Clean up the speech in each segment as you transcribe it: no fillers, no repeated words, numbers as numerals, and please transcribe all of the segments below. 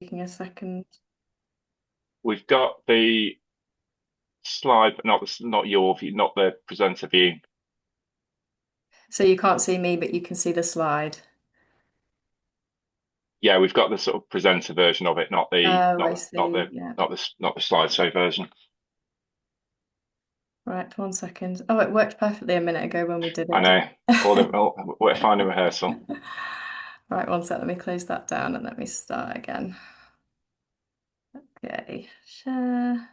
Taking a second. We've got the slide, but not your view, not the presenter view. So you can't see me, but you can see the slide. Yeah, we've got the sort of presenter version of it, not the Oh, I not not see. the Yeah. not the slideshow version. Right, 1 second. Oh, it worked perfectly a minute ago when we did I it. know. We're finding rehearsal. Right, 1 sec. Let me close that down and let me start again. Okay, share.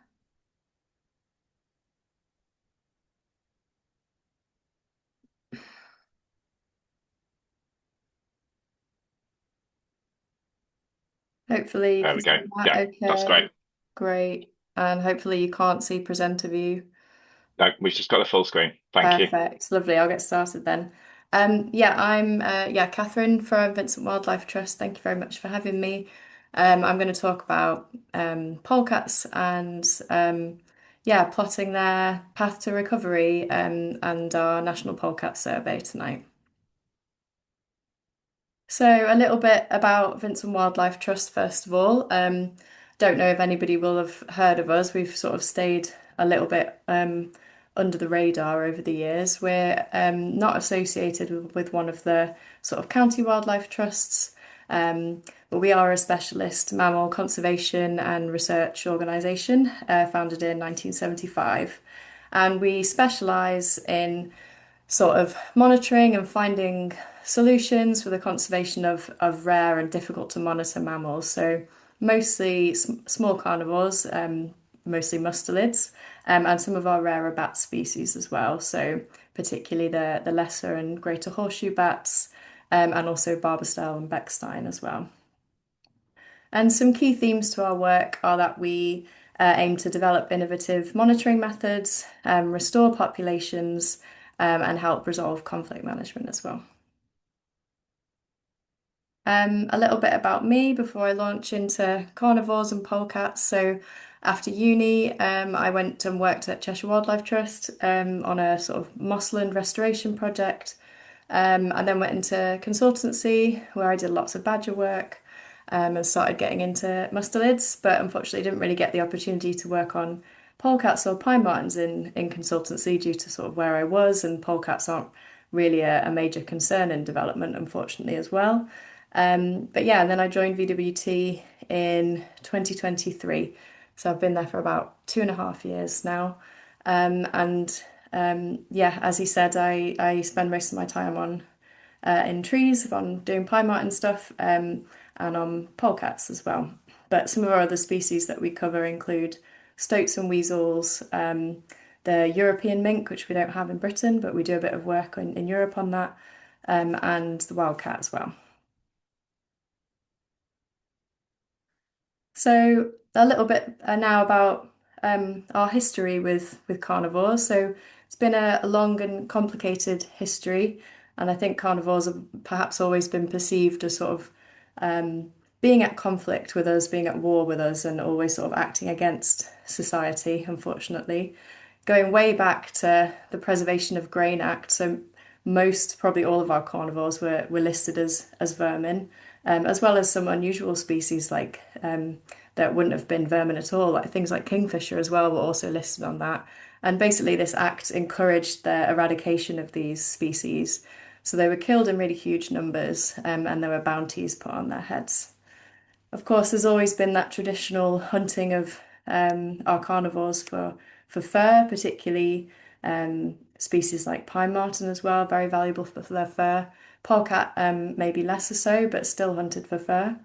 Hopefully you There can we go. see that Yeah, that's great. okay. Great. And hopefully you can't see presenter view. No, we've just got the full screen. Thank you. Perfect. Lovely. I'll get started then. Yeah, I'm Katherine from Vincent Wildlife Trust. Thank you very much for having me. I'm going to talk about polecats and plotting their path to recovery and our national polecat survey tonight. So, a little bit about Vincent Wildlife Trust, first of all. Don't know if anybody will have heard of us. We've sort of stayed a little bit under the radar over the years. We're not associated with one of the sort of county wildlife trusts, um, but we are a specialist mammal conservation and research organisation founded in 1975. And we specialise in sort of monitoring and finding solutions for the conservation of rare and difficult to monitor mammals. So mostly small carnivores, mostly mustelids, and some of our rarer bat species as well. So particularly the lesser and greater horseshoe bats, and also barbastelle and bechstein as well. And some key themes to our work are that we aim to develop innovative monitoring methods, restore populations, and help resolve conflict management as well. A little bit about me before I launch into carnivores and polecats. So, after uni, I went and worked at Cheshire Wildlife Trust on a sort of mossland restoration project, and then went into consultancy where I did lots of badger work and started getting into mustelids, but unfortunately didn't really get the opportunity to work on polecats or pine martens in consultancy due to sort of where I was, and polecats aren't really a major concern in development, unfortunately, as well. But yeah, and then I joined VWT in 2023. So I've been there for about 2.5 years now. And as he said, I spend most of my time on in trees, on doing pine marten stuff, and on polecats as well. But some of our other species that we cover include stoats and weasels, the European mink, which we don't have in Britain, but we do a bit of work in Europe on that, and the wildcat as well. So a little bit now about our history with carnivores. So it's been a long and complicated history, and I think carnivores have perhaps always been perceived as sort of um, being at conflict with us, being at war with us, and always sort of acting against society, unfortunately. Going way back to the Preservation of Grain Act, so most, probably all of our carnivores were listed as vermin, as well as some unusual species like that wouldn't have been vermin at all, like things like kingfisher as well were also listed on that. And basically, this act encouraged the eradication of these species. So they were killed in really huge numbers, and there were bounties put on their heads. Of course, there's always been that traditional hunting of our carnivores for fur, particularly species like pine marten as well, very valuable for their fur. Polecat maybe less so, but still hunted for fur.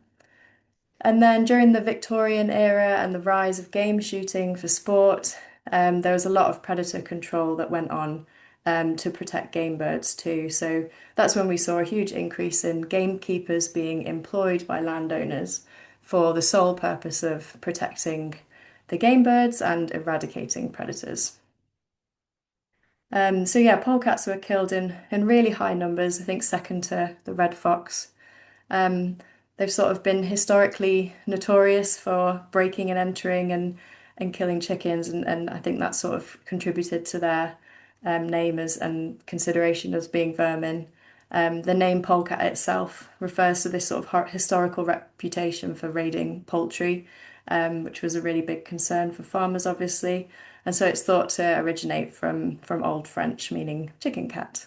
And then during the Victorian era and the rise of game shooting for sport, there was a lot of predator control that went on to protect game birds too. So that's when we saw a huge increase in gamekeepers being employed by landowners for the sole purpose of protecting the game birds and eradicating predators. So yeah, polecats were killed in really high numbers, I think second to the red fox. Um, they've sort of been historically notorious for breaking and entering and killing chickens, and I think that sort of contributed to their name as and consideration as being vermin. The name polecat itself refers to this sort of historical reputation for raiding poultry, which was a really big concern for farmers, obviously. And so it's thought to originate from Old French, meaning chicken cat.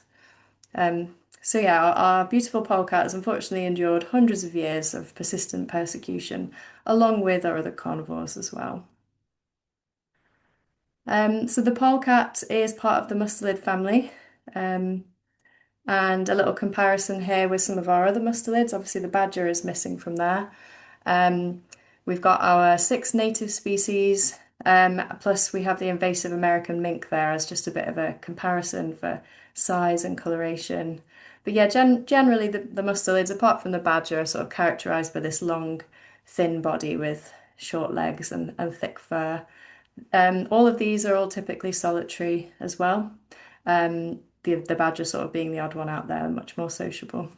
So yeah, our beautiful polecat has unfortunately endured hundreds of years of persistent persecution, along with our other carnivores as well. So the polecat is part of the mustelid family. Um, and a little comparison here with some of our other mustelids. Obviously, the badger is missing from there. Um, we've got our 6 native species, plus we have the invasive American mink there as just a bit of a comparison for size and coloration. But yeah, generally the mustelids, apart from the badger, are sort of characterized by this long, thin body with short legs and thick fur. All of these are all typically solitary as well. The badger sort of being the odd one out there, much more sociable.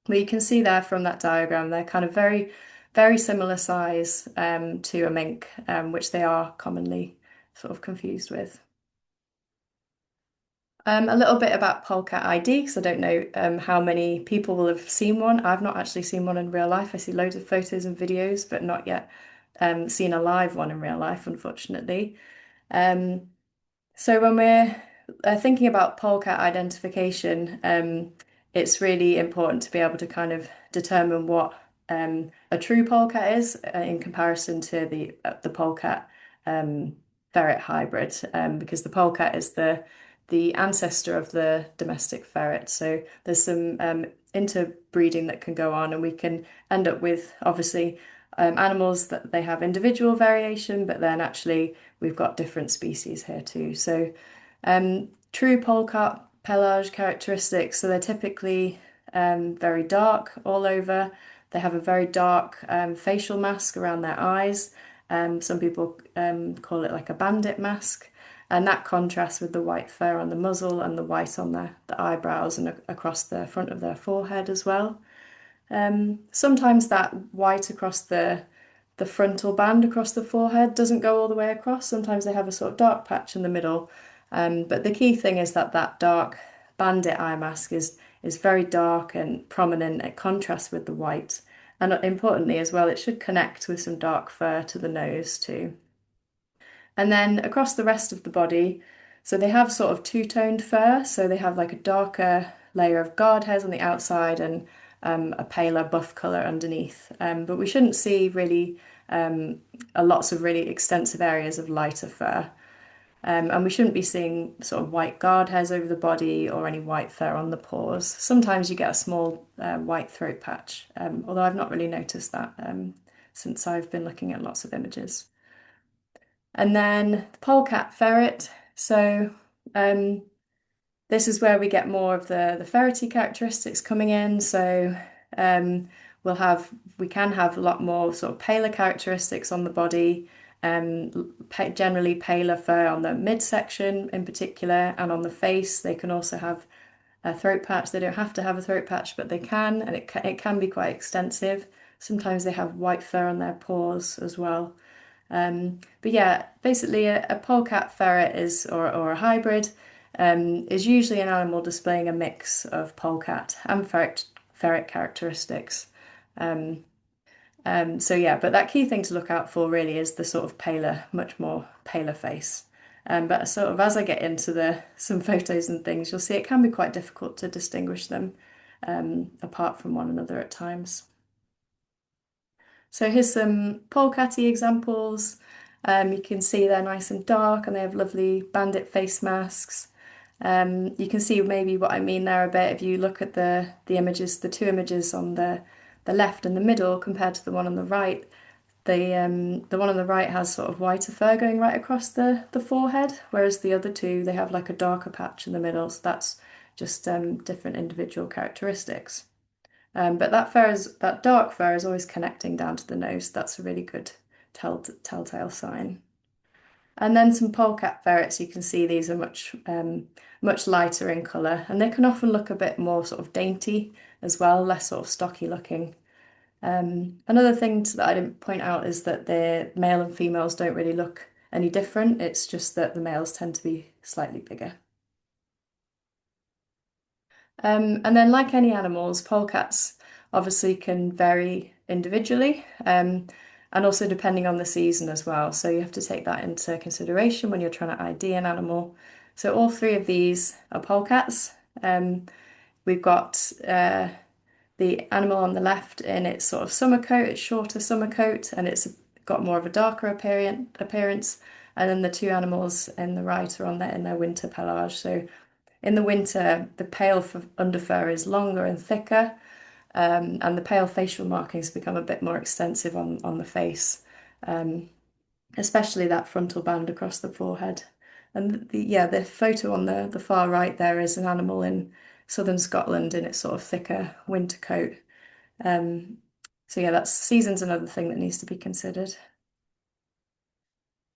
But you can see there from that diagram, they're kind of very similar size to a mink, which they are commonly sort of confused with. A little bit about Polecat ID, because I don't know how many people will have seen one. I've not actually seen one in real life. I see loads of photos and videos, but not yet seen a live one in real life, unfortunately. Um, So when we're thinking about polecat identification, it's really important to be able to kind of determine what a true polecat is in comparison to the polecat um, ferret hybrid, because the polecat is the ancestor of the domestic ferret. So there's some interbreeding that can go on, and we can end up with obviously animals that they have individual variation, but then actually we've got different species here too. So true polecat pelage characteristics, so they're typically very dark all over. They have a very dark facial mask around their eyes. Some people call it like a bandit mask. And that contrasts with the white fur on the muzzle and the white on the eyebrows and across the front of their forehead as well. Sometimes that white across the frontal band across the forehead doesn't go all the way across. Sometimes they have a sort of dark patch in the middle. But the key thing is that that dark bandit eye mask is very dark and prominent. It contrasts with the white. And importantly as well, it should connect with some dark fur to the nose too. And then across the rest of the body, so they have sort of two-toned fur. So they have like a darker layer of guard hairs on the outside and a paler buff color underneath. But we shouldn't see really lots of really extensive areas of lighter fur. And we shouldn't be seeing sort of white guard hairs over the body or any white fur on the paws. Sometimes you get a small white throat patch, although I've not really noticed that since I've been looking at lots of images. And then the polecat ferret. So um, this is where we get more of the ferrety characteristics coming in. So um, we can have a lot more sort of paler characteristics on the body, generally paler fur on the midsection in particular, and on the face. They can also have a throat patch. They don't have to have a throat patch, but they can, and it can be quite extensive. Sometimes they have white fur on their paws as well. But yeah, basically a polecat ferret or a hybrid, is usually an animal displaying a mix of polecat and ferret characteristics. Um, so yeah, but that key thing to look out for really is the sort of paler, much more paler face. But sort of as I get into some photos and things, you'll see it can be quite difficult to distinguish them apart from one another at times. So here's some polecatty examples. You can see they're nice and dark and they have lovely bandit face masks. You can see maybe what I mean there a bit if you look at the images, the 2 images on the left and the middle compared to the one on the right. The one on the right has sort of whiter fur going right across the forehead, whereas the other two they have like a darker patch in the middle. So that's just different individual characteristics. But that dark fur is always connecting down to the nose. That's a really good telltale sign. And then some polecat ferrets, you can see these are much lighter in colour, and they can often look a bit more sort of dainty as well, less sort of stocky looking. Another thing that I didn't point out is that the male and females don't really look any different. It's just that the males tend to be slightly bigger. And then, like any animals, polecats obviously can vary individually, and also depending on the season as well. So you have to take that into consideration when you're trying to ID an animal. So all three of these are polecats. Um, we've got the animal on the left in its sort of summer coat, its shorter summer coat, and it's got more of a darker appearance. And then the two animals in the right are on their in their winter pelage. So in the winter, the pale underfur is longer and thicker, and the pale facial markings become a bit more extensive on the face, especially that frontal band across the forehead. And the photo on the far right there is an animal in southern Scotland in its sort of thicker winter coat. Um, so yeah, that's season's another thing that needs to be considered.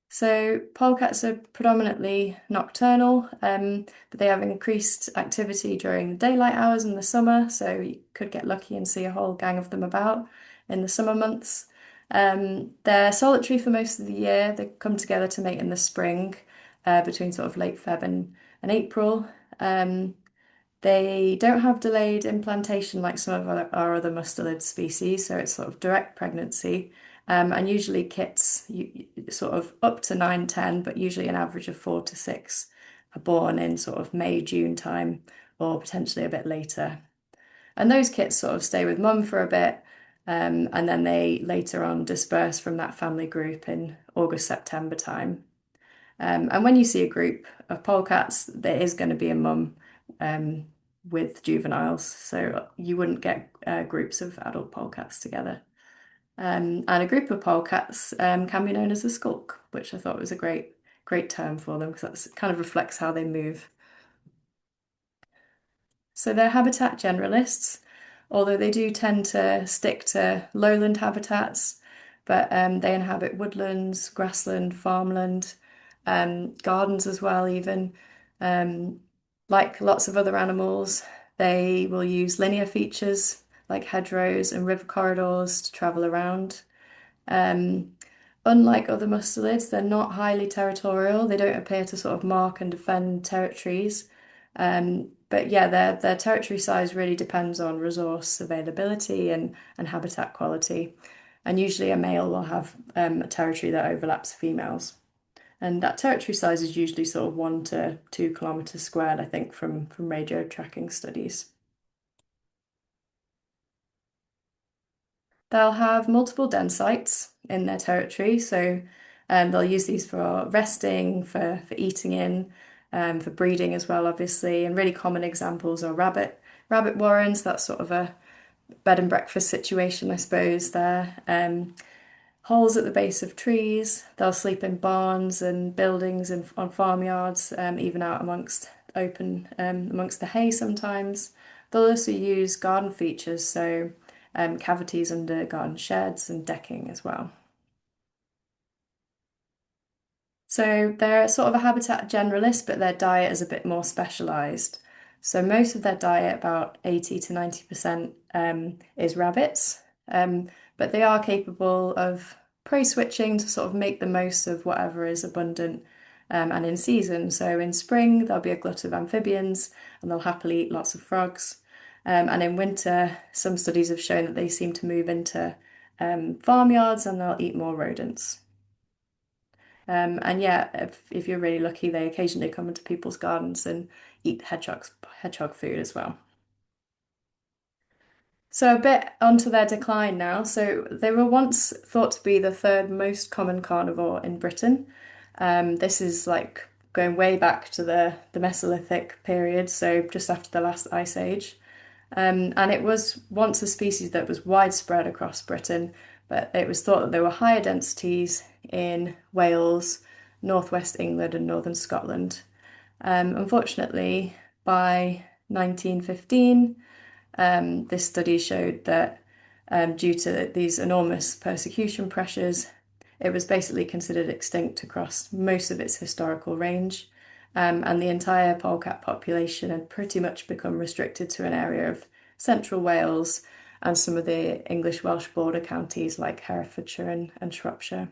So polecats are predominantly nocturnal, but they have increased activity during the daylight hours in the summer. So you could get lucky and see a whole gang of them about in the summer months. They're solitary for most of the year. They come together to mate in the spring, between sort of late Feb and April. Um, they don't have delayed implantation like some of our other mustelid species, so it's sort of direct pregnancy. And usually kits, sort of up to 9, 10, but usually an average of 4 to 6 are born in sort of May, June time, or potentially a bit later. And those kits sort of stay with mum for a bit, and then they later on disperse from that family group in August, September time. And when you see a group of polecats, there is going to be a mum um, with juveniles. So you wouldn't get groups of adult polecats together. And a group of polecats can be known as a skulk, which I thought was a great term for them because that kind of reflects how they move. So they're habitat generalists, although they do tend to stick to lowland habitats, but they inhabit woodlands, grassland, farmland, gardens as well, even. Um, like lots of other animals, they will use linear features like hedgerows and river corridors to travel around. Um, Unlike other mustelids, they're not highly territorial. They don't appear to sort of mark and defend territories. But yeah, their territory size really depends on resource availability and habitat quality. And usually a male will have a territory that overlaps females. And that territory size is usually sort of 1 to 2 kilometers squared, I think, from radio tracking studies. They'll have multiple den sites in their territory, so they'll use these for resting, for eating in, for breeding as well, obviously. And really common examples are rabbit warrens. That's sort of a bed and breakfast situation, I suppose. There, holes at the base of trees. They'll sleep in barns and buildings and on farmyards, even out amongst the hay sometimes. They'll also use garden features, so cavities under garden sheds and decking as well. So they're sort of a habitat generalist, but their diet is a bit more specialized. So most of their diet, about 80 to 90%, is rabbits. But they are capable of prey switching to sort of make the most of whatever is abundant, and in season. So in spring, there'll be a glut of amphibians and they'll happily eat lots of frogs. And in winter, some studies have shown that they seem to move into farmyards and they'll eat more rodents. And yeah, if you're really lucky, they occasionally come into people's gardens and eat hedgehog food as well. So a bit onto their decline now. So they were once thought to be the third most common carnivore in Britain. This is like going way back to the Mesolithic period, so just after the last ice age. And it was once a species that was widespread across Britain, but it was thought that there were higher densities in Wales, northwest England, and northern Scotland. Unfortunately, by 1915, this study showed that due to these enormous persecution pressures, it was basically considered extinct across most of its historical range. And the entire polecat population had pretty much become restricted to an area of central Wales and some of the English Welsh border counties like Herefordshire and Shropshire.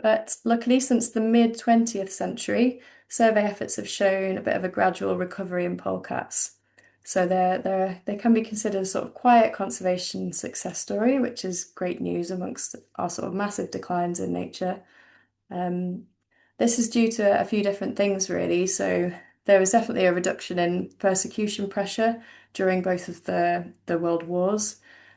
But luckily, since the mid 20th century, survey efforts have shown a bit of a gradual recovery in polecats. So they can be considered a sort of quiet conservation success story, which is great news amongst our sort of massive declines in nature. Um, this is due to a few different things, really. So there was definitely a reduction in persecution pressure during both of the world wars.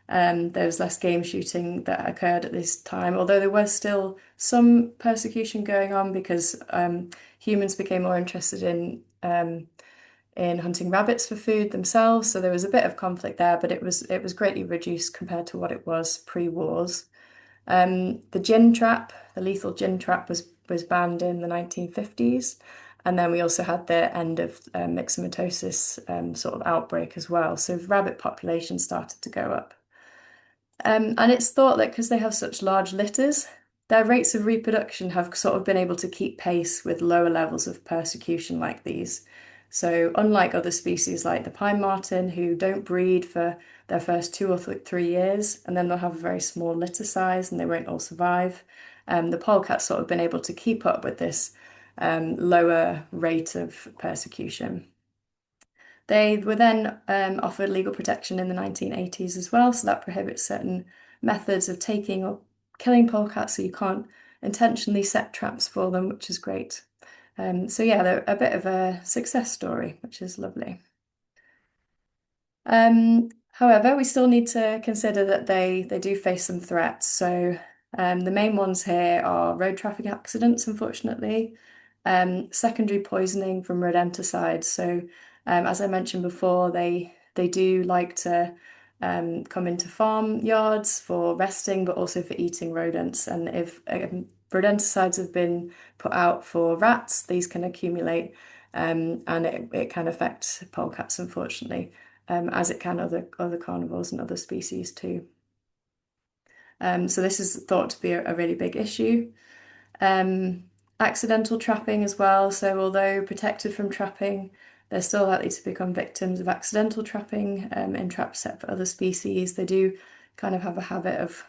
There was less game shooting that occurred at this time, although there was still some persecution going on because humans became more interested in hunting rabbits for food themselves. So there was a bit of conflict there, but it was greatly reduced compared to what it was pre-wars. The gin trap, the lethal gin trap, was banned in the 1950s, and then we also had the end of myxomatosis sort of outbreak as well. So rabbit populations started to go up. And it's thought that because they have such large litters, their rates of reproduction have sort of been able to keep pace with lower levels of persecution like these. So, unlike other species like the pine marten, who don't breed for their first 2 or 3 years, and then they'll have a very small litter size and they won't all survive, the polecat's sort of been able to keep up with this lower rate of persecution. They were then offered legal protection in the 1980s as well, so that prohibits certain methods of taking or killing polecats, so you can't intentionally set traps for them, which is great. So yeah, they're a bit of a success story, which is lovely. However, we still need to consider that they do face some threats. So the main ones here are road traffic accidents, unfortunately, secondary poisoning from rodenticides. So as I mentioned before, they do like to come into farm yards for resting, but also for eating rodents. And if rodenticides have been put out for rats, these can accumulate, and it can affect polecats, unfortunately, as it can other carnivores and other species too. So this is thought to be a really big issue. Um, Accidental trapping as well. So although protected from trapping, they're still likely to become victims of accidental trapping in traps set for other species. They do kind of have a habit of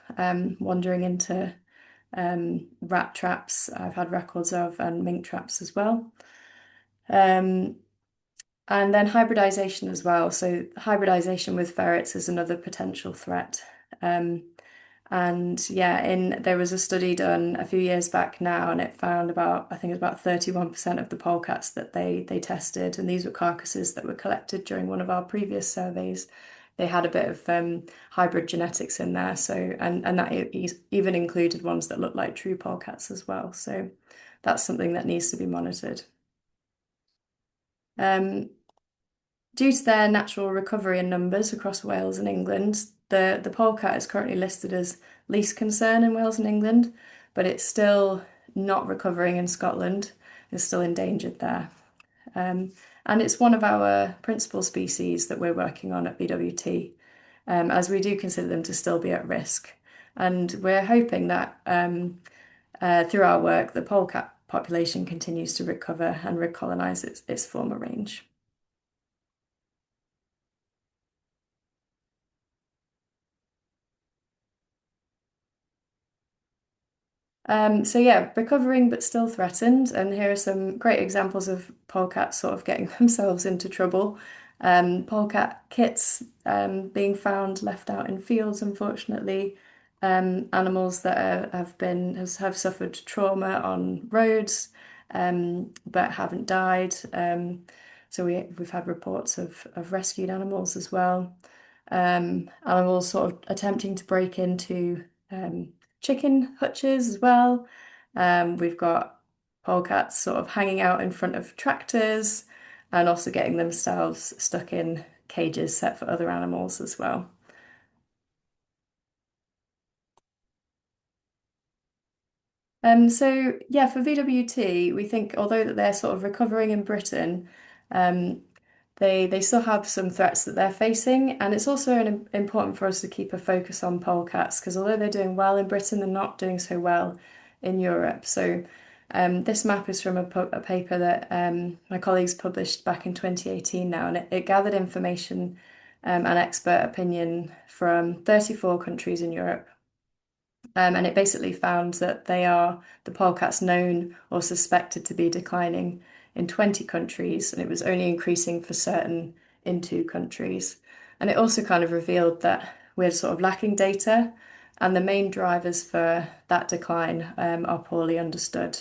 wandering into rat traps. I've had records of, and mink traps as well. Um, and then hybridization as well. So hybridization with ferrets is another potential threat. Um, and yeah, in there was a study done a few years back now, and it found about, I think it was about 31% of the polecats that they tested, and these were carcasses that were collected during one of our previous surveys. They had a bit of hybrid genetics in there, so and that even included ones that looked like true polecats as well. So that's something that needs to be monitored. Um, Due to their natural recovery in numbers across Wales and England, the polecat is currently listed as least concern in Wales and England, but it's still not recovering in Scotland. It's still endangered there. Um, and it's one of our principal species that we're working on at BWT, as we do consider them to still be at risk. And we're hoping that through our work, the polecat population continues to recover and recolonize its former range. So yeah, recovering but still threatened. And here are some great examples of polecats sort of getting themselves into trouble. Polecat kits being found left out in fields, unfortunately. Animals that have suffered trauma on roads, but haven't died. So we've had reports of rescued animals as well. Animals sort of attempting to break into chicken hutches as well. We've got polecats sort of hanging out in front of tractors and also getting themselves stuck in cages set for other animals as well. So yeah, for VWT, we think although that they're sort of recovering in Britain, um, they still have some threats that they're facing, and it's also important for us to keep a focus on polecats because although they're doing well in Britain, they're not doing so well in Europe. So this map is from a paper that my colleagues published back in 2018 now, and it gathered information and expert opinion from 34 countries in Europe. And it basically found that the polecats known or suspected to be declining in 20 countries, and it was only increasing for certain in 2 countries. And it also kind of revealed that we're sort of lacking data, and the main drivers for that decline are poorly understood.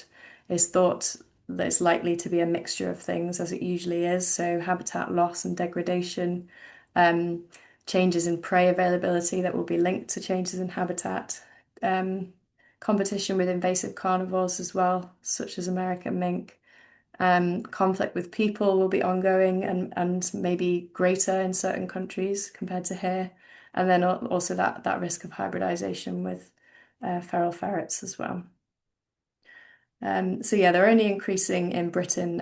It's thought that it's likely to be a mixture of things, as it usually is. So, habitat loss and degradation, um, changes in prey availability that will be linked to changes in habitat, um, competition with invasive carnivores as well, such as American mink. Conflict with people will be ongoing and maybe greater in certain countries compared to here. And then also that risk of hybridization with feral ferrets as well. So yeah, they're only increasing in Britain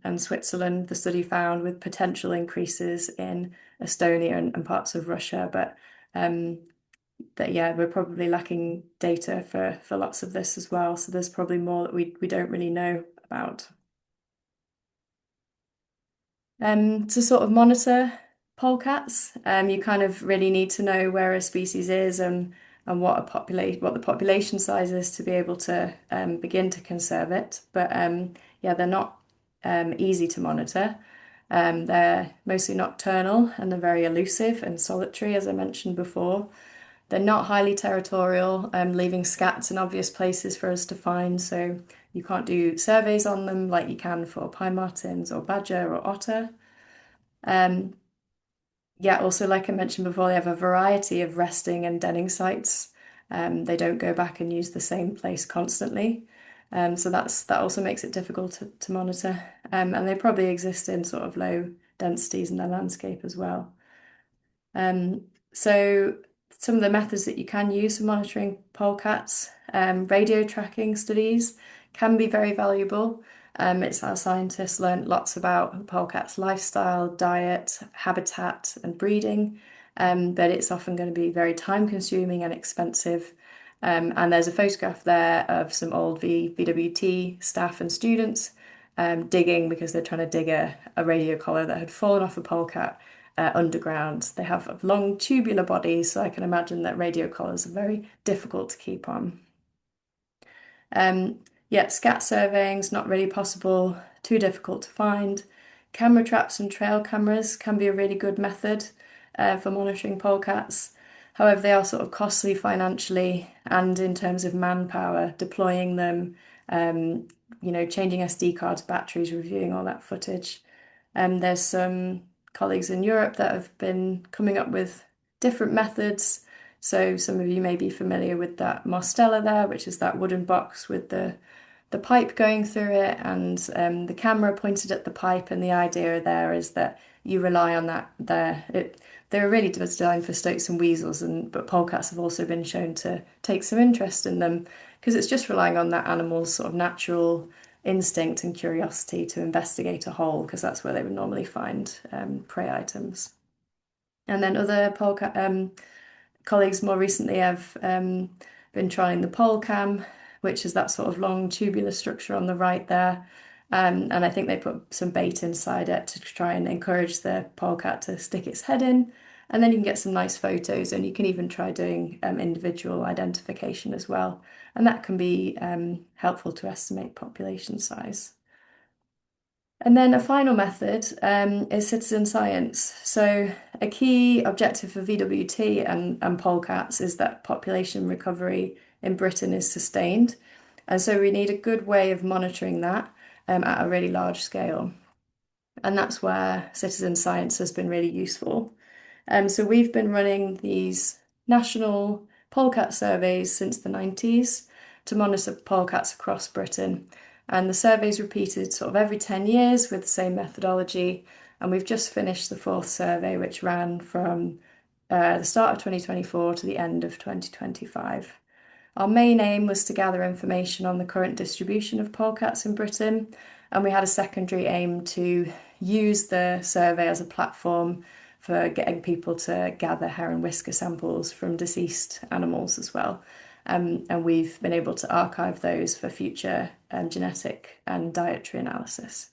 and Switzerland, the study found, with potential increases in Estonia and parts of Russia. But that yeah, we're probably lacking data for lots of this as well. So there's probably more that we don't really know about. To sort of monitor polecats, you kind of really need to know where a species is and what the population size is to be able to begin to conserve it. But yeah, they're not easy to monitor. They're mostly nocturnal and they're very elusive and solitary, as I mentioned before. They're not highly territorial, leaving scats in obvious places for us to find. So you can't do surveys on them like you can for pine martens or badger or otter. Um, yeah, also, like I mentioned before, they have a variety of resting and denning sites. They don't go back and use the same place constantly. So that also makes it difficult to monitor. And they probably exist in sort of low densities in their landscape as well. Um, so some of the methods that you can use for monitoring polecats, radio tracking studies can be very valuable. It's how scientists learned lots about polecats' lifestyle, diet, habitat, and breeding. But it's often going to be very time consuming and expensive. And there's a photograph there of some old VWT staff and students digging because they're trying to dig a radio collar that had fallen off a polecat underground. They have long tubular bodies, so I can imagine that radio collars are very difficult to keep on. Um, yeah, scat surveying's not really possible, too difficult to find. Camera traps and trail cameras can be a really good method for monitoring polecats. However, they are sort of costly financially and in terms of manpower, deploying them, changing SD cards, batteries, reviewing all that footage. There's some colleagues in Europe that have been coming up with different methods. So some of you may be familiar with that Mostella there, which is that wooden box with the pipe going through it and the camera pointed at the pipe. And the idea there is that you rely on that there. They're really designed for stoats and weasels, but polecats have also been shown to take some interest in them because it's just relying on that animal's sort of natural instinct and curiosity to investigate a hole because that's where they would normally find prey items. And then other polecat colleagues more recently have been trying the pole cam, which is that sort of long tubular structure on the right there. And I think they put some bait inside it to try and encourage the polecat to stick its head in. And then you can get some nice photos, and you can even try doing individual identification as well. And that can be helpful to estimate population size. And then a final method is citizen science. So a key objective for VWT and polecats is that population recovery in Britain is sustained. And so we need a good way of monitoring that at a really large scale. And that's where citizen science has been really useful. So we've been running these national polecat surveys since the 90s to monitor polecats across Britain. And the survey's repeated sort of every 10 years with the same methodology. And we've just finished the fourth survey, which ran from the start of 2024 to the end of 2025. Our main aim was to gather information on the current distribution of polecats in Britain, and we had a secondary aim to use the survey as a platform for getting people to gather hair and whisker samples from deceased animals as well. And we've been able to archive those for future genetic and dietary analysis.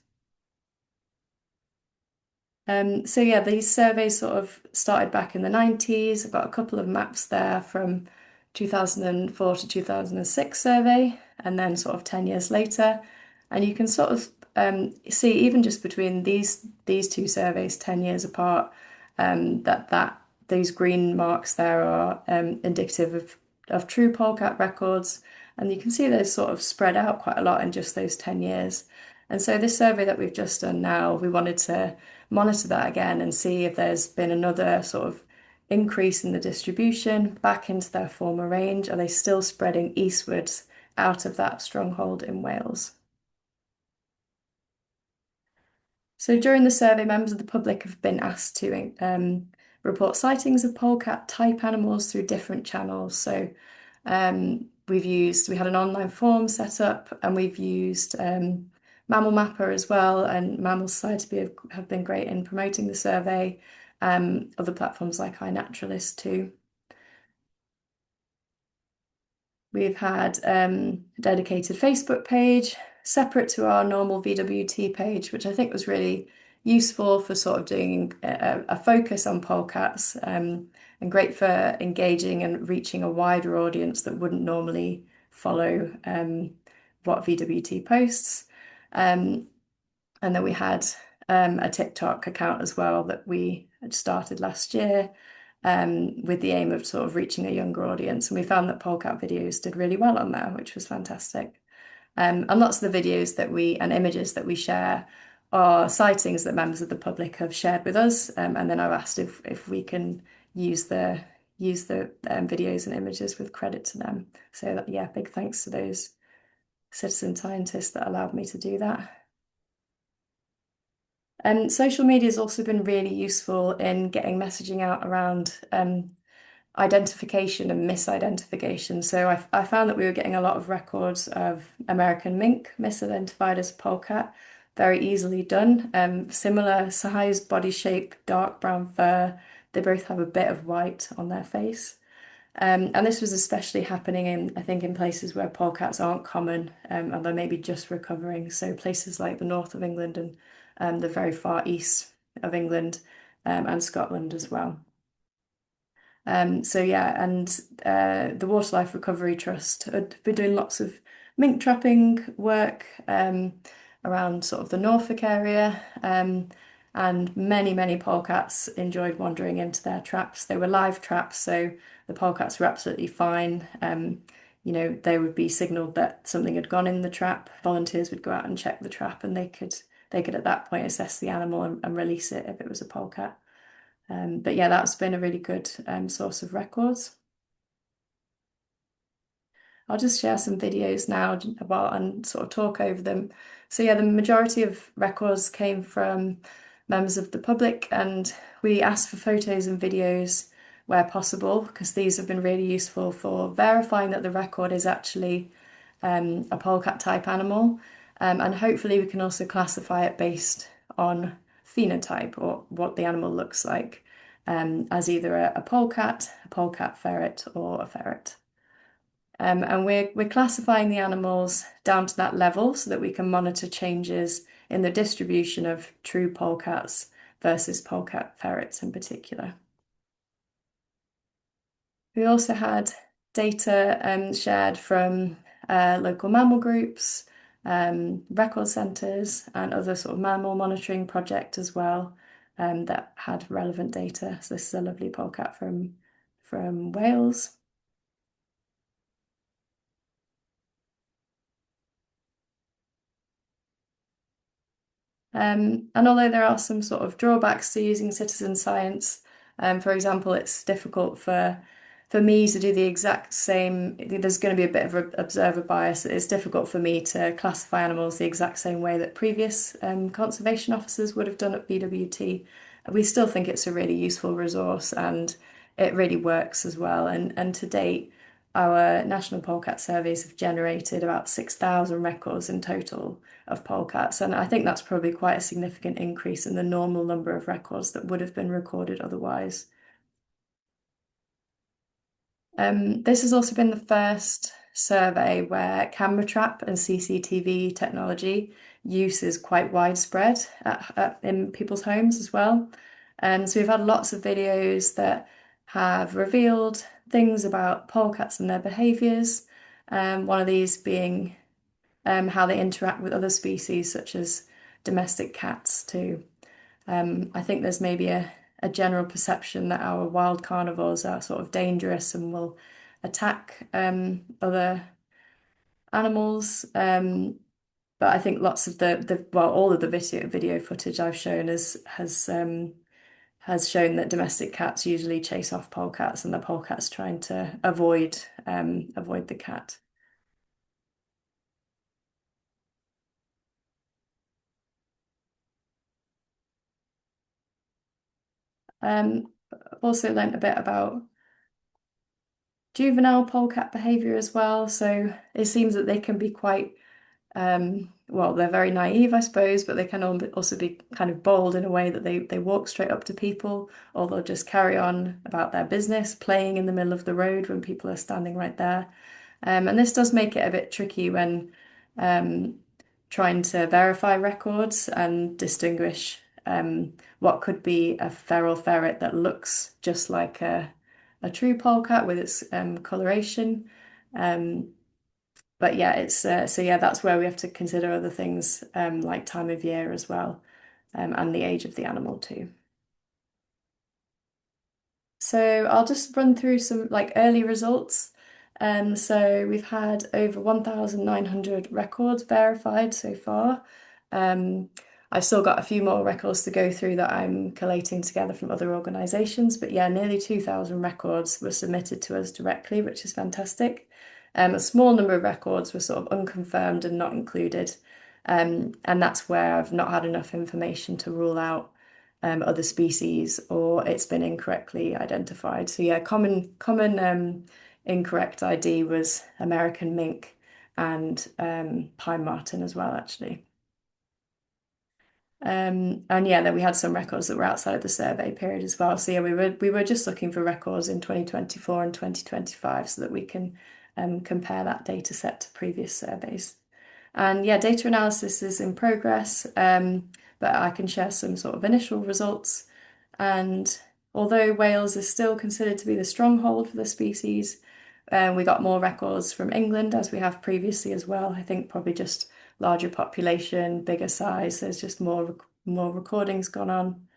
So yeah, these surveys sort of started back in the 90s. I've got a couple of maps there from 2004 to 2006 survey, and then sort of 10 years later. And you can sort of see even just between these two surveys 10 years apart, that those green marks there are indicative of true polecat records, and you can see those sort of spread out quite a lot in just those 10 years. And so this survey that we've just done now, we wanted to monitor that again and see if there's been another sort of increase in the distribution back into their former range. Are they still spreading eastwards out of that stronghold in Wales? So during the survey, members of the public have been asked to report sightings of polecat type animals through different channels. So we had an online form set up, and we've used Mammal Mapper as well, and Mammal Society have been great in promoting the survey. Other platforms like iNaturalist too. We've had a dedicated Facebook page separate to our normal VWT page, which I think was really useful for sort of doing a focus on polecats, and great for engaging and reaching a wider audience that wouldn't normally follow what VWT posts. Um, and then we had a TikTok account as well that we had started last year, with the aim of sort of reaching a younger audience. And we found that polecat videos did really well on there, which was fantastic. And lots of the videos and images that we share are sightings that members of the public have shared with us. And then I've asked if we can use the videos and images with credit to them. So that, yeah, big thanks to those citizen scientists that allowed me to do that. And social media has also been really useful in getting messaging out around identification and misidentification. So I found that we were getting a lot of records of American mink misidentified as polecat, very easily done. Similar size, body shape, dark brown fur. They both have a bit of white on their face. And this was especially happening I think, in places where polecats aren't common, and they're maybe just recovering. So places like the north of England and the very far east of England, and Scotland as well. So yeah, and the Wildlife Recovery Trust had been doing lots of mink trapping work around sort of the Norfolk area, and many polecats enjoyed wandering into their traps. They were live traps, so the polecats were absolutely fine. They would be signaled that something had gone in the trap. Volunteers would go out and check the trap, and they could at that point assess the animal and release it if it was a polecat. But yeah, that's been a really good source of records. I'll just share some videos now about and sort of talk over them. So yeah, the majority of records came from members of the public, and we asked for photos and videos where possible, because these have been really useful for verifying that the record is actually a polecat type animal. And hopefully we can also classify it based on phenotype, or what the animal looks like, as either a polecat ferret, or a ferret. And we're classifying the animals down to that level so that we can monitor changes in the distribution of true polecats versus polecat ferrets in particular. We also had data shared from local mammal groups, record centres, and other sort of mammal monitoring project as well, that had relevant data. So this is a lovely polecat from Wales. And although there are some sort of drawbacks to using citizen science, for example, it's difficult for me to do the exact same. There's going to be a bit of an observer bias. It's difficult for me to classify animals the exact same way that previous conservation officers would have done at BWT. We still think it's a really useful resource, and it really works as well. And to date, our national polecat surveys have generated about 6,000 records in total of polecats, and I think that's probably quite a significant increase in the normal number of records that would have been recorded otherwise. This has also been the first survey where camera trap and CCTV technology use is quite widespread in people's homes as well. So we've had lots of videos that have revealed things about polecats and their behaviours. One of these being how they interact with other species, such as domestic cats too. I think there's maybe a general perception that our wild carnivores are sort of dangerous and will attack other animals. But I think lots of well, all of the video footage I've shown has shown that domestic cats usually chase off polecats, and the polecats trying to avoid the cat. I've also learnt a bit about juvenile polecat behavior as well. So it seems that they can be quite well, they're very naive, I suppose, but they can also be kind of bold in a way that they walk straight up to people, or they'll just carry on about their business, playing in the middle of the road when people are standing right there. And this does make it a bit tricky when um, trying to verify records and distinguish what could be a feral ferret that looks just like a true polecat with its coloration. Um, but yeah, it's so yeah, that's where we have to consider other things like time of year as well, and the age of the animal too. So I'll just run through some like early results. So we've had over 1,900 records verified so far. Um, I've still got a few more records to go through that I'm collating together from other organisations, but yeah, nearly 2,000 records were submitted to us directly, which is fantastic. A small number of records were sort of unconfirmed and not included, and that's where I've not had enough information to rule out other species, or it's been incorrectly identified. So yeah, common incorrect ID was American mink and pine marten as well, actually. And yeah, then we had some records that were outside of the survey period as well. So yeah, we were just looking for records in 2024 and 2025 so that we can compare that data set to previous surveys. And yeah, data analysis is in progress, but I can share some sort of initial results. And although Wales is still considered to be the stronghold for the species, we got more records from England as we have previously as well. I think probably just larger population, bigger size. There's just more recordings gone on.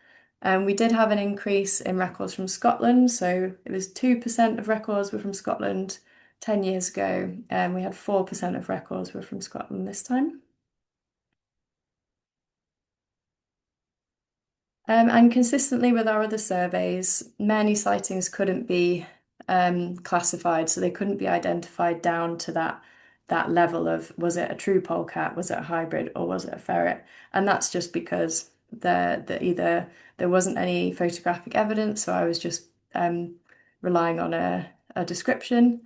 And we did have an increase in records from Scotland. So it was 2% of records were from Scotland 10 years ago, and we had 4% of records were from Scotland this time. And consistently with our other surveys, many sightings couldn't be classified, so they couldn't be identified down to that level of was it a true polecat, was it a hybrid, or was it a ferret? And that's just because either there wasn't any photographic evidence, so I was just relying on a description,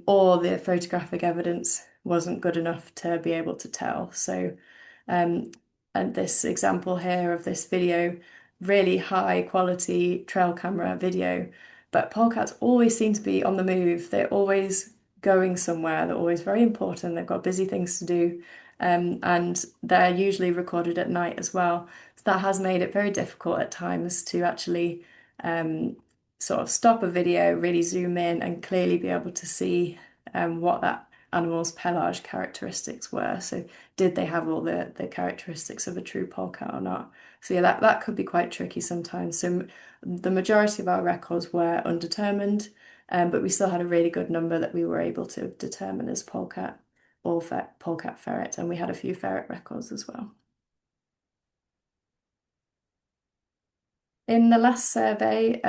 or the photographic evidence wasn't good enough to be able to tell. So um, and this example here of this video, really high quality trail camera video. But polecats always seem to be on the move. They're always going somewhere. They're always very important. They've got busy things to do. And they're usually recorded at night as well. So that has made it very difficult at times to actually um, sort of stop a video, really zoom in and clearly be able to see what that animal's pelage characteristics were. So did they have all the characteristics of a true polecat or not? So yeah, that could be quite tricky sometimes. So the majority of our records were undetermined, but we still had a really good number that we were able to determine as polecat or polecat ferret, and we had a few ferret records as well. In the last survey,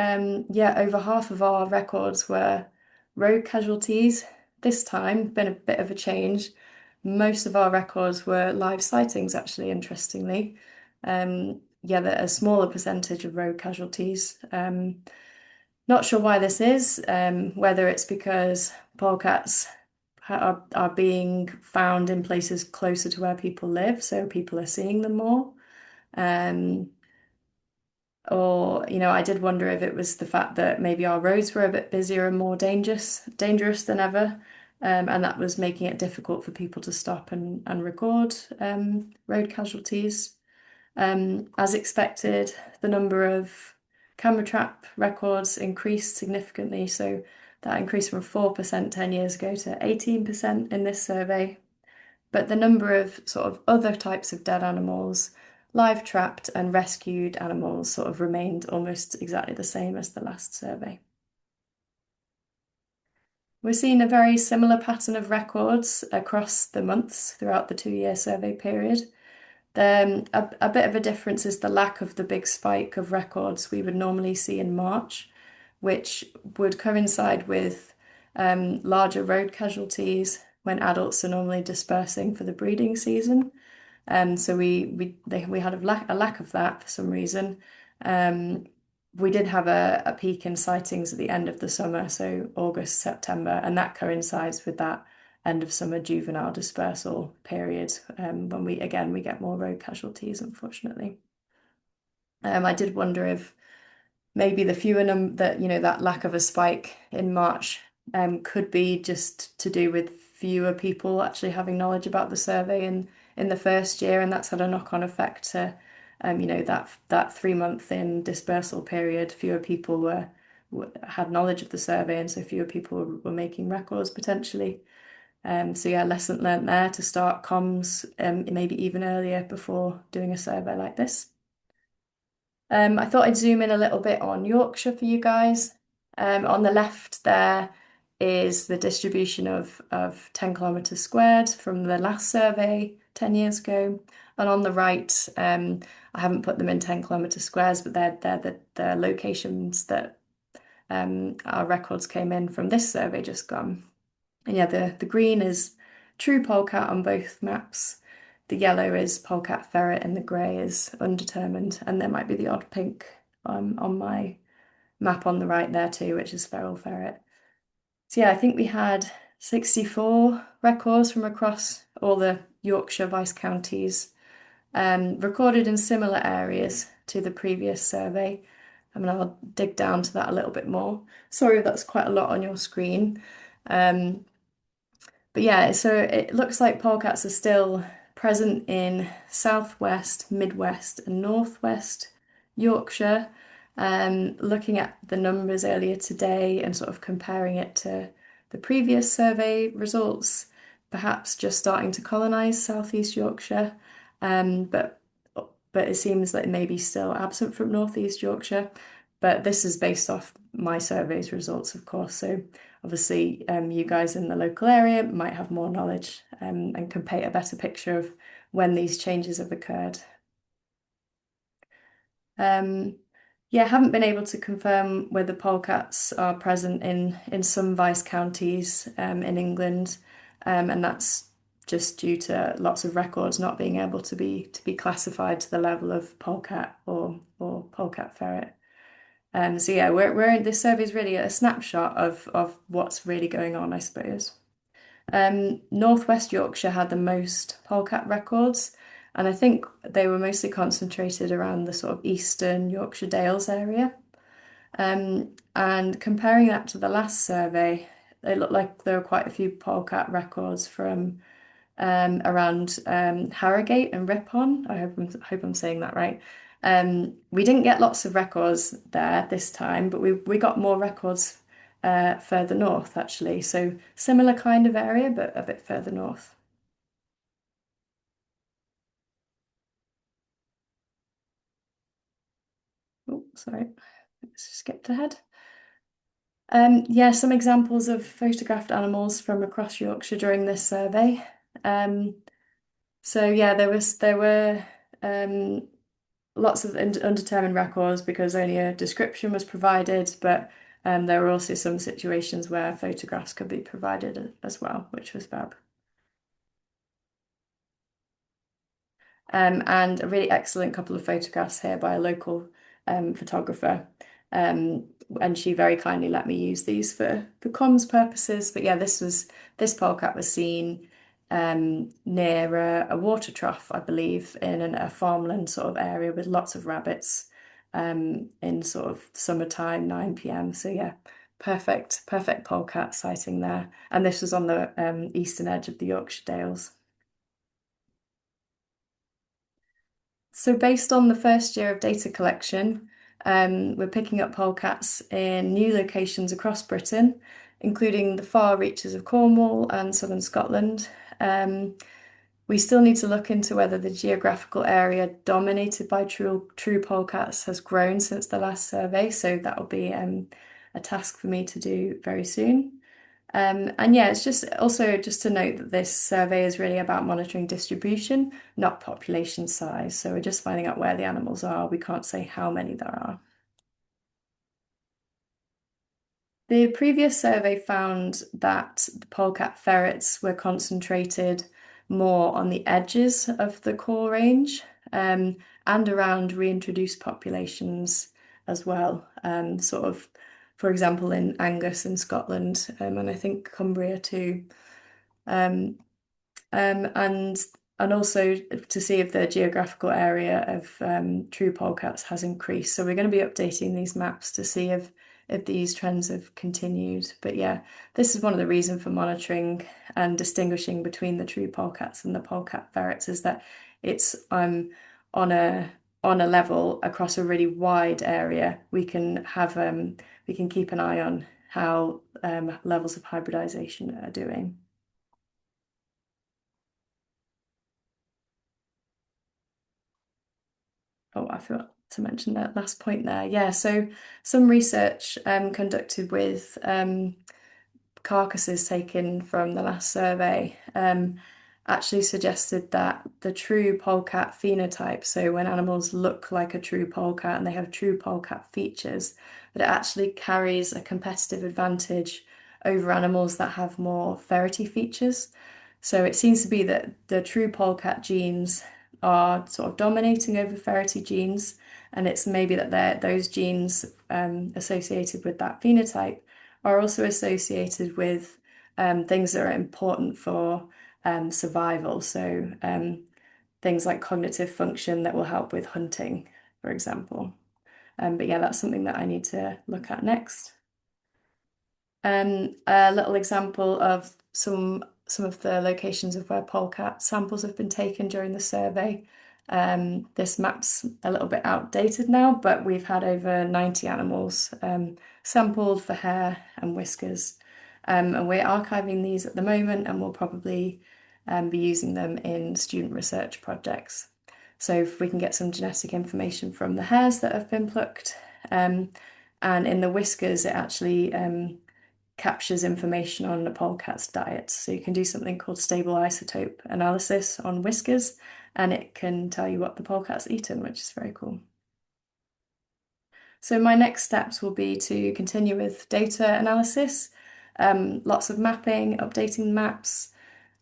yeah, over half of our records were road casualties. This time, been a bit of a change. Most of our records were live sightings, actually, interestingly. Yeah, a smaller percentage of road casualties. Not sure why this is, whether it's because polecats are being found in places closer to where people live, so people are seeing them more. Um, or, I did wonder if it was the fact that maybe our roads were a bit busier and more dangerous than ever, and that was making it difficult for people to stop and record road casualties. As expected, the number of camera trap records increased significantly, so that increased from 4% 10 years ago to 18% in this survey. but the number of sort of other types of dead animals, live trapped and rescued animals, sort of remained almost exactly the same as the last survey. We're seeing a very similar pattern of records across the months throughout the 2 year survey period. A bit of a difference is the lack of the big spike of records we would normally see in March, which would coincide with larger road casualties when adults are normally dispersing for the breeding season. So we had a lack of that for some reason. Um, we did have a peak in sightings at the end of the summer, so August, September, and that coincides with that end of summer juvenile dispersal period, when we get more road casualties, unfortunately. I did wonder if maybe the fewer num that that lack of a spike in March could be just to do with fewer people actually having knowledge about the survey in the first year, and that's had a knock-on effect to that 3 month in dispersal period. Fewer people had knowledge of the survey, and so fewer people were making records potentially. So yeah, lesson learned there to start comms maybe even earlier before doing a survey like this. I thought I'd zoom in a little bit on Yorkshire for you guys. On the left there is the distribution of 10 kilometres squared from the last survey 10 years ago. And on the right, I haven't put them in 10 kilometre squares, but they're the locations that our records came in from this survey just gone. And yeah, the green is true polecat on both maps. The yellow is polecat ferret and the grey is undetermined. And there might be the odd pink on my map on the right there too, which is feral ferret. So yeah, I think we had 64 records from across all the Yorkshire Vice counties, recorded in similar areas to the previous survey. I mean, I'll dig down to that a little bit more. Sorry, that's quite a lot on your screen. Um, but yeah, so it looks like polecats are still present in southwest, midwest, and northwest Yorkshire. Looking at the numbers earlier today and sort of comparing it to the previous survey results, perhaps just starting to colonise southeast Yorkshire, but it seems that it may be still absent from northeast Yorkshire. But this is based off my survey's results, of course. So obviously, you guys in the local area might have more knowledge, and can paint a better picture of when these changes have occurred. Um, yeah, haven't been able to confirm whether polecats are present in some vice counties in England, and that's just due to lots of records not being able to be classified to the level of polecat or polecat ferret. So yeah, we're in this survey is really a snapshot of what's really going on, I suppose. Northwest Yorkshire had the most polecat records, and I think they were mostly concentrated around the sort of eastern Yorkshire Dales area. And comparing that to the last survey, they look like there were quite a few polecat records from around Harrogate and Ripon. Hope I'm saying that right. We didn't get lots of records there this time, but we got more records further north actually. So similar kind of area, but a bit further north. Oh, sorry, let's just skipped ahead. Yeah, some examples of photographed animals from across Yorkshire during this survey. Um, so yeah, there were um, lots of undetermined records because only a description was provided, but there were also some situations where photographs could be provided as well, which was fab. And a really excellent couple of photographs here by a local photographer. Um, and she very kindly let me use these for comms purposes. But yeah, this polecat was seen near a water trough, I believe, in a farmland sort of area with lots of rabbits in sort of summertime, 9 p.m. So yeah, perfect polecat sighting there. And this was on the eastern edge of the Yorkshire Dales. So based on the first year of data collection, we're picking up polecats in new locations across Britain, including the far reaches of Cornwall and southern Scotland. Um, We still need to look into whether the geographical area dominated by true polecats has grown since the last survey. So that will be a task for me to do very soon. And yeah, it's just also just to note that this survey is really about monitoring distribution, not population size. So we're just finding out where the animals are. We can't say how many there are. The previous survey found that the polecat ferrets were concentrated more on the edges of the core range, um, and around reintroduced populations as well. Sort of, for example, in Angus in Scotland, and I think Cumbria too. Um, um, and and also to see if the geographical area of true polecats has increased. So we're going to be updating these maps to see if these trends have continued. But yeah, this is one of the reasons for monitoring and distinguishing between the true polecats and the polecat ferrets is that it's on a on a level across a really wide area. We can keep an eye on how levels of hybridization are doing. Oh, I forgot to mention that last point there. Yeah, so some research conducted with carcasses taken from the last survey actually suggested that the true polecat phenotype, so when animals look like a true polecat and they have true polecat features, that it actually carries a competitive advantage over animals that have more ferrety features. So it seems to be that the true polecat genes are sort of dominating over ferrety genes, and it's maybe that those genes associated with that phenotype are also associated with things that are important for survival. So things like cognitive function that will help with hunting, for example. But yeah, that's something that I need to look at next. A little example of some of the locations of where polecat samples have been taken during the survey. This map's a little bit outdated now, but we've had over 90 animals sampled for hair and whiskers. And we're archiving these at the moment, and we'll probably be using them in student research projects. So if we can get some genetic information from the hairs that have been plucked, and in the whiskers, it actually captures information on the polecat's diet. So you can do something called stable isotope analysis on whiskers, and it can tell you what the polecat's eaten, which is very cool. So my next steps will be to continue with data analysis, lots of mapping, updating maps,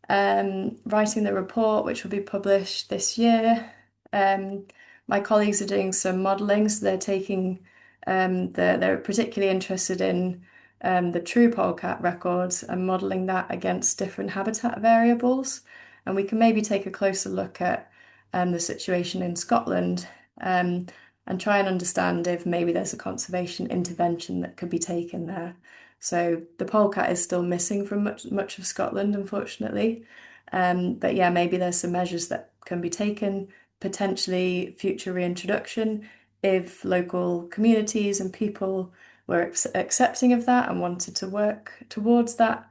writing the report, which will be published this year. My colleagues are doing some modelling, so they're taking they're particularly interested in the true polecat records and modelling that against different habitat variables. And we can maybe take a closer look at the situation in Scotland and try and understand if maybe there's a conservation intervention that could be taken there. So the polecat is still missing from much of Scotland, unfortunately. But yeah, maybe there's some measures that can be taken, potentially future reintroduction, if local communities and people were accepting of that and wanted to work towards that.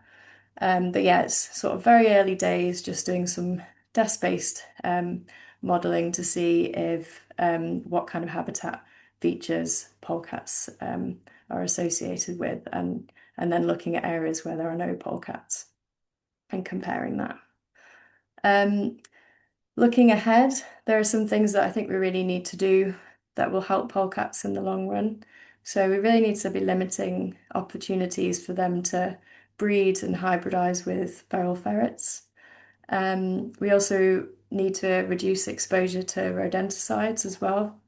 But yeah, it's sort of very early days, just doing some desk-based modelling to see if what kind of habitat features polecats are associated with, and then looking at areas where there are no polecats and comparing that. Um, Looking ahead, there are some things that I think we really need to do that will help polecats in the long run. So we really need to be limiting opportunities for them to breed and hybridize with feral ferrets. We also need to reduce exposure to rodenticides as well.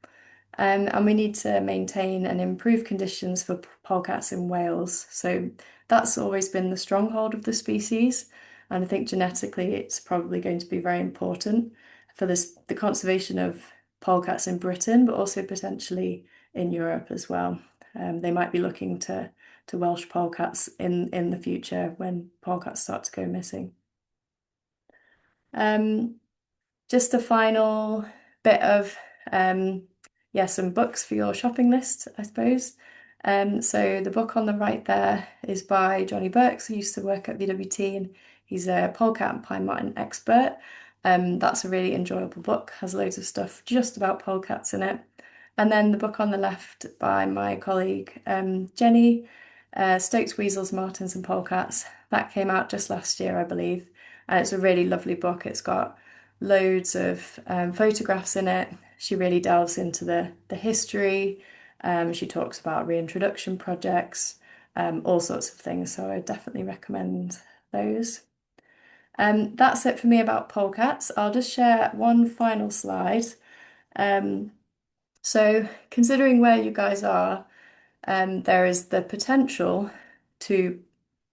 And we need to maintain and improve conditions for polecats in Wales. So that's always been the stronghold of the species. And I think genetically it's probably going to be very important for the conservation of polecats in Britain, but also potentially in Europe as well. They might be looking to Welsh polecats in the future when polecats start to go missing. Um, just a final bit of yeah, some books for your shopping list, I suppose. So the book on the right there is by Johnny Burks, who used to work at VWT, and he's a polecat and pine marten expert. That's a really enjoyable book, has loads of stuff just about polecats in it. And then the book on the left by my colleague Jenny, Stokes, Weasels, Martins and Polecats. That came out just last year, I believe. And it's a really lovely book. It's got loads of photographs in it. She really delves into the history. She talks about reintroduction projects, all sorts of things. So I definitely recommend those. That's it for me about polecats. I'll just share one final slide. Um, so considering where you guys are, there is the potential to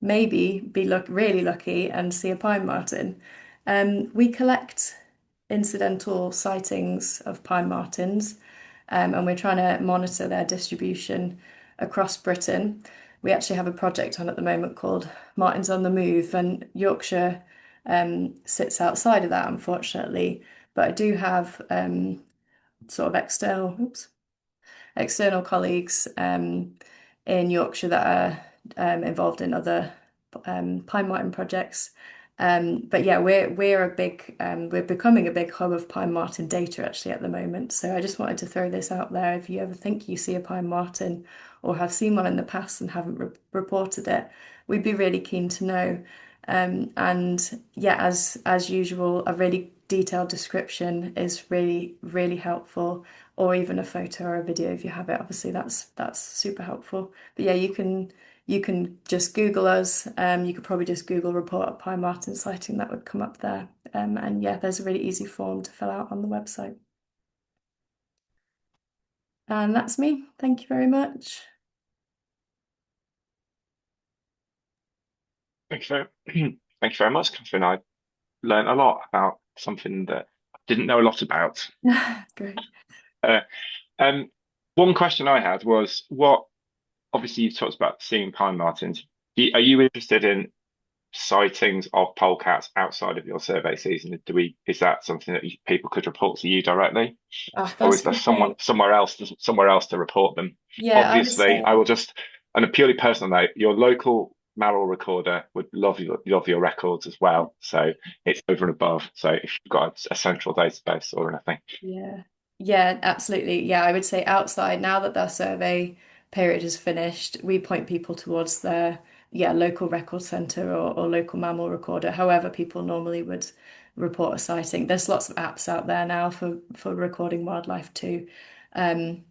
maybe be really lucky and see a pine marten. We collect incidental sightings of pine martens, and we're trying to monitor their distribution across Britain. We actually have a project on at the moment called Martins on the Move, and Yorkshire sits outside of that, unfortunately. But I do have sort of external colleagues in Yorkshire that are involved in other pine marten projects. But yeah, we're becoming a big hub of pine marten data actually at the moment. So I just wanted to throw this out there. If you ever think you see a pine marten or have seen one in the past and haven't reported it, we'd be really keen to know. And yeah, as usual, a really detailed description is really helpful, or even a photo or a video if you have it. Obviously, that's super helpful. But yeah, you can just Google us. You could probably just Google report a pine marten sighting, that would come up there. And yeah, there's a really easy form to fill out on the website. And that's me. Thank you very much. Thank you very, thank you very much, Catherine. I learned a lot about something that I didn't know a lot about. Great. Uh, um, One question I had was, what obviously you've talked about seeing pine martens. Are you interested in sightings of polecats outside of your survey season? Is that something that people could report to you directly, Ah, or that's is there okay. somewhere else to report them? Yeah, I would Obviously, I say. will just on a purely personal note, your local malware recorder would love your records as well. So it's over and above. So if you've got a central database or anything, Yeah. Yeah, absolutely. Yeah, I would say outside, now that their survey period is finished, we point people towards their local record centre or local mammal recorder, however people normally would report a sighting. There's lots of apps out there now for recording wildlife too. Um,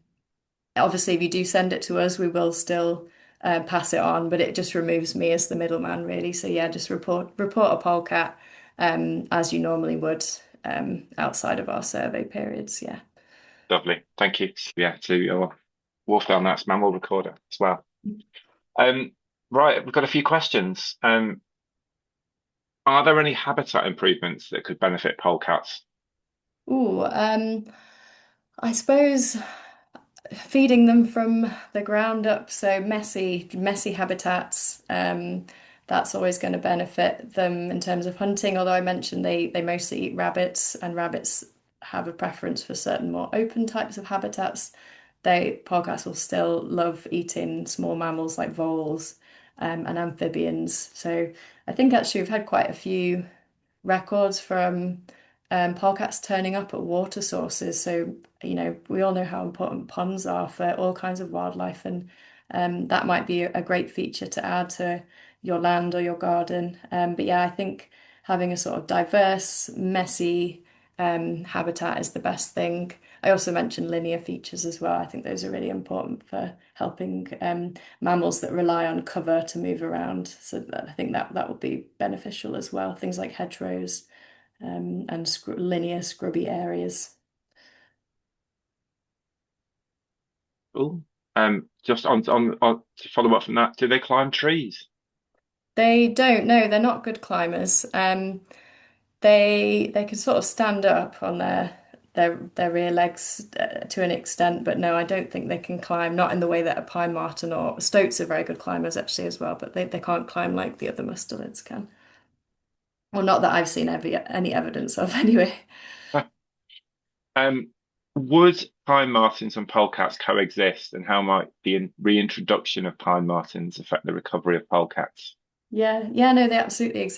Obviously, if you do send it to us, we will still pass it on, but it just removes me as the middleman, really. So yeah, just report a polecat as you normally would outside of our survey periods. Yeah. lovely. Thank you. Yeah, to your Wolfdown, that's mammal recorder as well. Um, right, we've got a few questions. Are there any habitat improvements that could benefit polecats? Ooh, I suppose feeding them from the ground up, so messy habitats. That's always going to benefit them in terms of hunting. Although I mentioned they mostly eat rabbits, and rabbits have a preference for certain more open types of habitats. Polecats will still love eating small mammals like voles, and amphibians. So I think actually we've had quite a few records from polecats turning up at water sources. So, we all know how important ponds are for all kinds of wildlife, and that might be a great feature to add to your land or your garden. But yeah, I think having a sort of diverse, messy habitat is the best thing. I also mentioned linear features as well. I think those are really important for helping mammals that rely on cover to move around. So I think that would be beneficial as well. Things like hedgerows and linear scrubby areas. Oh, just on to follow up from that, do they climb trees? They don't know, they're not good climbers. They can sort of stand up on their rear legs to an extent, but no, I don't think they can climb, not in the way that a pine marten or stoats are very good climbers actually as well, but they can't climb like the other mustelids can. Well, not that I've seen any evidence of anyway. Um, would pine martens and polecats coexist, and how might the reintroduction of pine martens affect the recovery of polecats? Yeah, yeah, no, they absolutely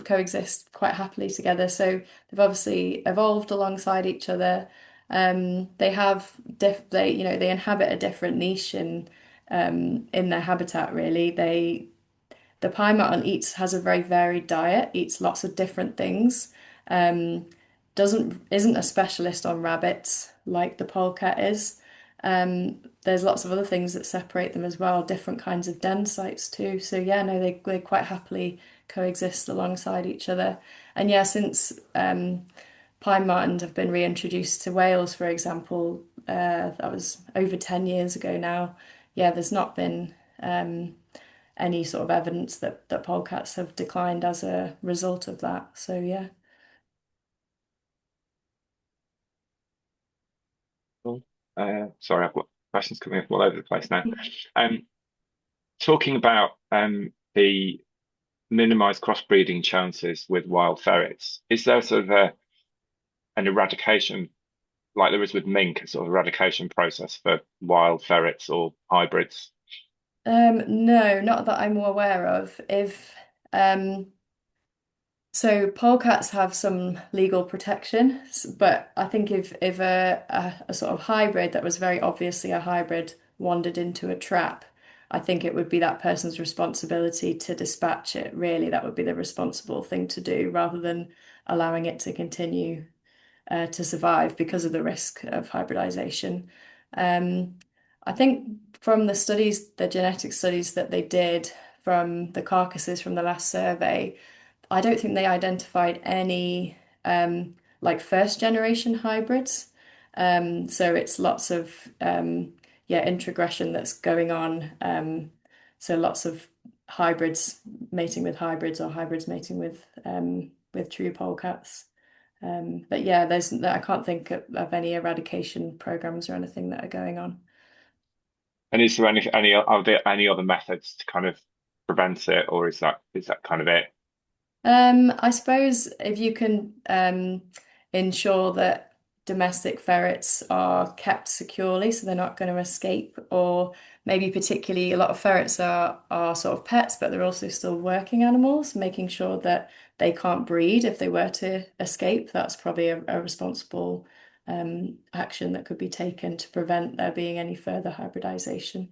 coexist quite happily together. So they've obviously evolved alongside each other. They have they inhabit a different niche in their habitat, really. The pine marten eats has a very varied diet, eats lots of different things. Um, doesn't isn't a specialist on rabbits like the polecat is. There's lots of other things that separate them as well, different kinds of den sites too. So yeah, no, they quite happily coexist alongside each other. And yeah, since pine martens have been reintroduced to Wales, for example, that was over 10 years ago now. Yeah, there's not been any sort of evidence that polecats have declined as a result of that. So yeah. Cool. Sorry, I've got questions coming up all over the place now. Um, Talking about the minimise crossbreeding chances with wild ferrets, is there sort of an eradication, like there is with mink, a sort of eradication process for wild ferrets or hybrids? No, not that I'm aware of. If So polecats have some legal protection, but I think if a sort of hybrid that was very obviously a hybrid wandered into a trap, I think it would be that person's responsibility to dispatch it. Really, that would be the responsible thing to do rather than allowing it to continue to survive because of the risk of hybridization. Um, I think from the studies, the genetic studies that they did from the carcasses from the last survey, I don't think they identified any like first generation hybrids. So it's lots of yeah, introgression that's going on. So lots of hybrids mating with hybrids or hybrids mating with true polecats. But yeah, I can't think of any eradication programs or anything that are going on. And is there are there any other methods to kind of prevent it, or is that kind of it? I suppose if you can ensure that domestic ferrets are kept securely, so they're not going to escape, or maybe particularly a lot of ferrets are sort of pets, but they're also still working animals, making sure that they can't breed if they were to escape. That's probably a responsible action that could be taken to prevent there being any further hybridization.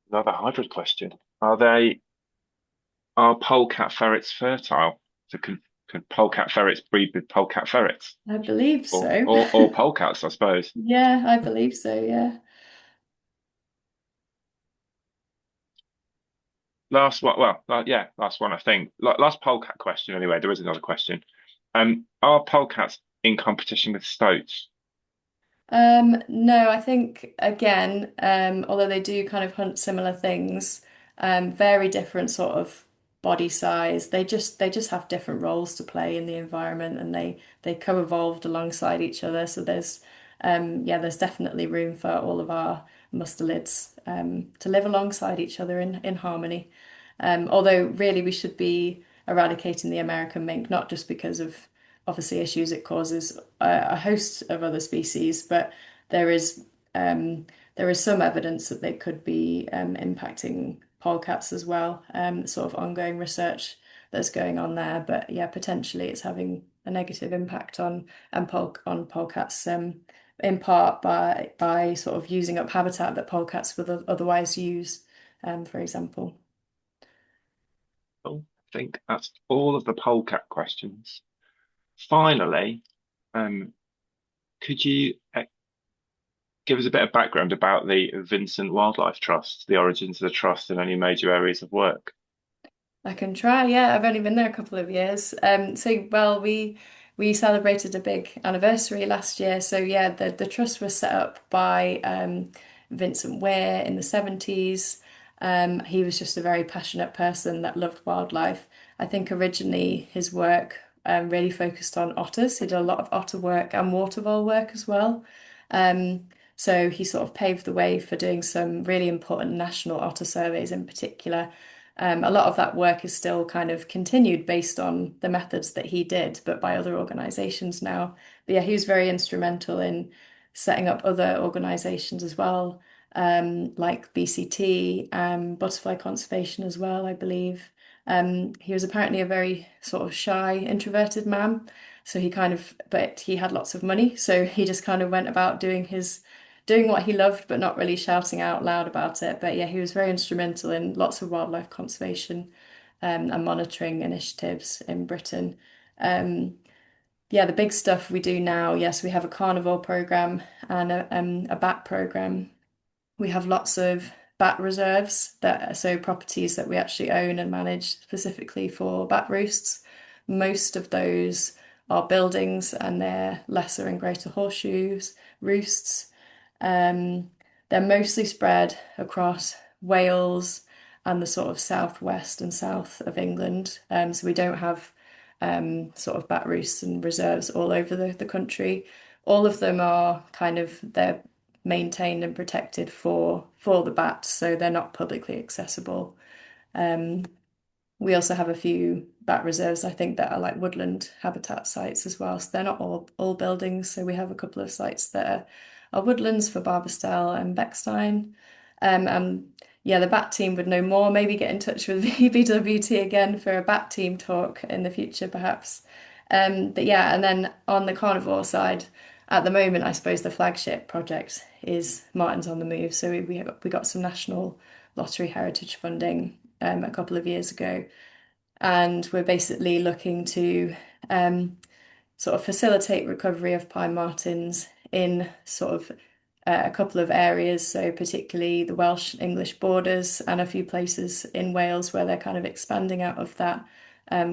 Another hybrid question. Are polecat ferrets fertile? So can polecat ferrets breed with polecat ferrets? I believe so. Or polecats, I suppose. Yeah, I believe so. Yeah. Last one, well, yeah, last one, I think. Last polecat question, anyway. There is another question. Are polecats in competition with stoats? No, I think again, although they do kind of hunt similar things, very different sort of body size. They just have different roles to play in the environment, and they co-evolved alongside each other. So yeah, there's definitely room for all of our mustelids to live alongside each other in harmony. Although really we should be eradicating the American mink, not just because of obviously issues it causes a host of other species, but there is um, there is some evidence that they could be impacting polecats as well. Sort of ongoing research that's going on there, but yeah, potentially it's having a negative impact on polecats. In part by sort of using up habitat that polecats would otherwise use, for example. Well, I think that's all of the polecat questions. Finally, um, could you give us a bit of background about the Vincent Wildlife Trust, the origins of the trust, and any major areas of work? I can try. Yeah, I've only been there a couple of years. So well, we celebrated a big anniversary last year. So yeah, the trust was set up by Vincent Ware in the 70s. He was just a very passionate person that loved wildlife. I think originally his work really focused on otters. He did a lot of otter work and water vole work as well. So he sort of paved the way for doing some really important national otter surveys in particular. A lot of that work is still kind of continued based on the methods that he did, but by other organizations now. But yeah, he was very instrumental in setting up other organizations as well. like BCT, butterfly conservation as well, I believe. He was apparently a very sort of shy, introverted man. So he kind of, but he had lots of money. So he just kind of went about doing what he loved, but not really shouting out loud about it. But yeah, he was very instrumental in lots of wildlife conservation, and monitoring initiatives in Britain. Um, yeah, the big stuff we do now, yes, we have a carnivore program and a bat program. We have lots of bat reserves that are so properties that we actually own and manage specifically for bat roosts. Most of those are buildings and they're lesser and greater horseshoes roosts. Um, they're mostly spread across Wales and the sort of southwest and south of England. So we don't have sort of bat roosts and reserves all over the country. All of them are kind of they're maintained and protected for the bats, so they're not publicly accessible. Um, we also have a few bat reserves, I think, that are like woodland habitat sites as well. So they're not all buildings. So we have a couple of sites that are woodlands for Barbastell and Beckstein. And yeah, the bat team would know more. Maybe get in touch with BWT again for a bat team talk in the future, perhaps. But yeah, and then on the carnivore side, at the moment, I suppose the flagship project is Martins on the Move. So we got some national lottery heritage funding a couple of years ago, and we're basically looking to um, sort of facilitate recovery of pine martens in sort of a couple of areas, so particularly the Welsh English borders and a few places in Wales where they're kind of expanding out of that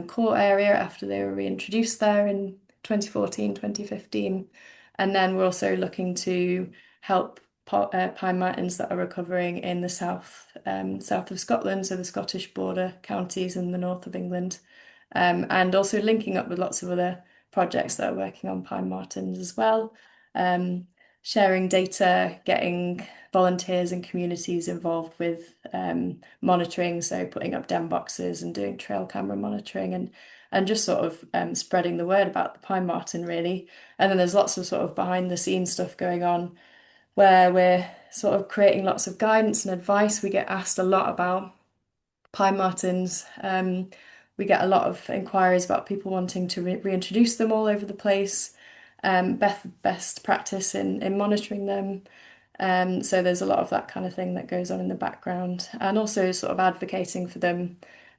core area after they were reintroduced there in 2014, 2015. And then we're also looking to help pine martens that are recovering in the south of Scotland, so the Scottish border counties in the north of England, and also linking up with lots of other projects that are working on pine martens as well. Um, Sharing data, getting volunteers and communities involved with monitoring, so putting up den boxes and doing trail camera monitoring and just sort of spreading the word about the pine marten really. And then there's lots of sort of behind the scenes stuff going on where we're sort of creating lots of guidance and advice. We get asked a lot about pine martens. We get a lot of inquiries about people wanting to reintroduce them all over the place. Best practice in monitoring them. So there's a lot of that kind of thing that goes on in the background, and also sort of advocating for them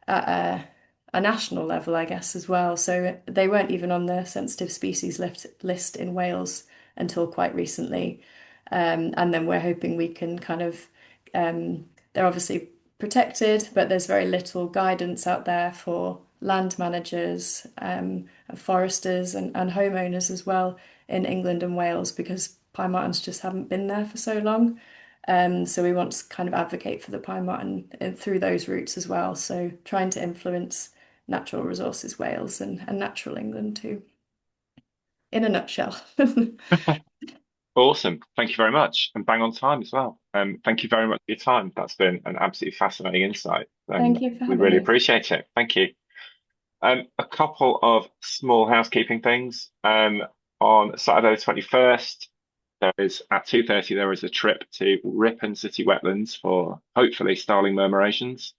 at a national level, I guess, as well. So they weren't even on the sensitive species list in Wales until quite recently. And then we're hoping we can kind of, they're obviously protected, but there's very little guidance out there for land managers, foresters, and homeowners as well in England and Wales because pine martens just haven't been there for so long. So we want to kind of advocate for the pine marten through those routes as well. So trying to influence natural resources Wales and natural England too, in a nutshell. Awesome. Thank you very much. And bang on time as well. Thank you very much for your time. That's been an absolutely fascinating insight. Thank you for We having really me. appreciate it. Thank you. A couple of small housekeeping things. On Saturday the 21st, there is at 2:30 there is a trip to Ripon City Wetlands for hopefully starling murmurations.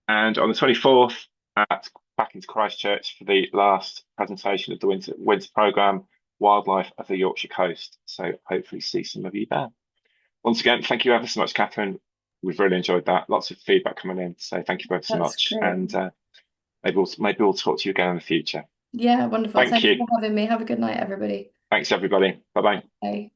And on the 24th back into Christchurch for the last presentation of the winter programme, Wildlife of the Yorkshire Coast. So hopefully see some of you there. Once again, thank you ever so much, Catherine. We've really enjoyed that. Lots of feedback coming in. So thank you both so That's much. great. And maybe we'll talk to you again in the future. Yeah, wonderful. Thank Thank you you. for having me. Have a good night, everybody. Thanks, everybody. Bye bye. Bye.